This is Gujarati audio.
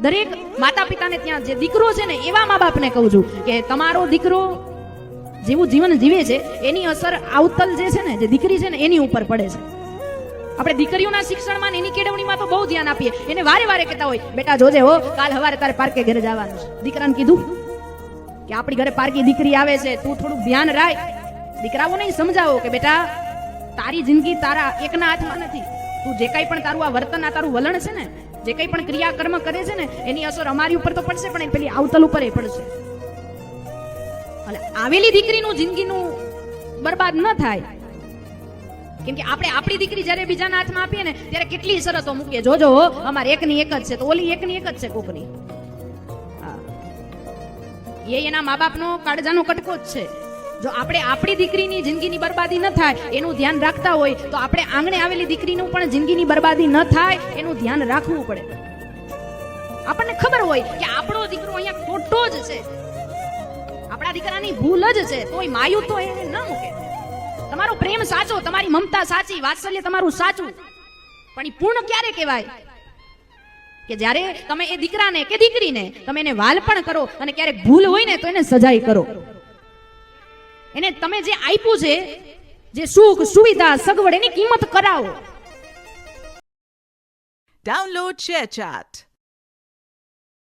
દરેક માતા પિતાને ત્યાં જે દીકરો છે ને એવા મા બાપને કહું છું કે તમારો દીકરો જેવું જીવન જીવે છે એની અસર આવતલ જે છે ને જે દીકરી છે ને એની ઉપર પડે છે. આપણે દીકરીઓના શિક્ષણમાં ને એની કેળવણીમાં તો બહુ ધ્યાન આપીએ. એને વારે વારે કહેતા હોય બેટા જોજે હો કાલ સવારે તારે પાર્કે ઘરે જવાનું છે. દીકરાને કીધું કે આપણી ઘરે પાર્કી દીકરી આવે છે, તું થોડુંક ધ્યાન રાખ. દીકરાઓને સમજાવો કે બેટા તારી જિંદગી તારા એકના હાથમાં નથી. તું જે કઈ પણ તારું આ વર્તન, આ તારું વલણ છે ને, જે કઈ પણ ક્રિયા કર્મ કરે છે ને એની અસર અમારી ઉપર તો પડશે, પણ પેલી આવતલ ઉપર એ પડશે. અને આવેલી દીકરીનું જિંદગીનું બરબાદ ન થાય. કેમ કે આપણે આપણી દીકરી જ્યારે બીજાના હાથમાં આપીએ ને ત્યારે કેટલી શરતો મૂકીએ. જોજો અમારે એકની એક જ છે તો ઓલી એકની એક જ છે કોકની. એ એના મા બાપનો કાળજાનો કટકો જ છે. જો આપણે આપણી દીકરીની જિંદગીની બરબાદી ન થાય એનું ધ્યાન રાખતા હોય તો આપણે આંગણે આવેલી દીકરીનું પણ જિંદગીની બરબાદી ન થાય એનું ધ્યાન રાખવું પડે. આપણને ખબર હોય કે આપણો દીકરો અહીંયા ખોટો જ છે, આપણા દીકરાની ભૂલ જ છે, તોય માયું તો એને ન મૂકે. તમારો પ્રેમ સાચો, તમારી મમતા સાચી, વાત્સલ્ય તમારું સાચું, પણ એ પૂર્ણ ક્યારે કહેવાય? કે જ્યારે તમે એ દીકરાને કે દીકરીને તમે એને વાલપણ કરો અને ક્યારેક ભૂલ હોય ને તો એને સજાઈ કરો. એને તમે જે આપ્યું છે, જે સુખ સુવિધા સગવડ, એની કિંમત કરાવો. Download ShareChat.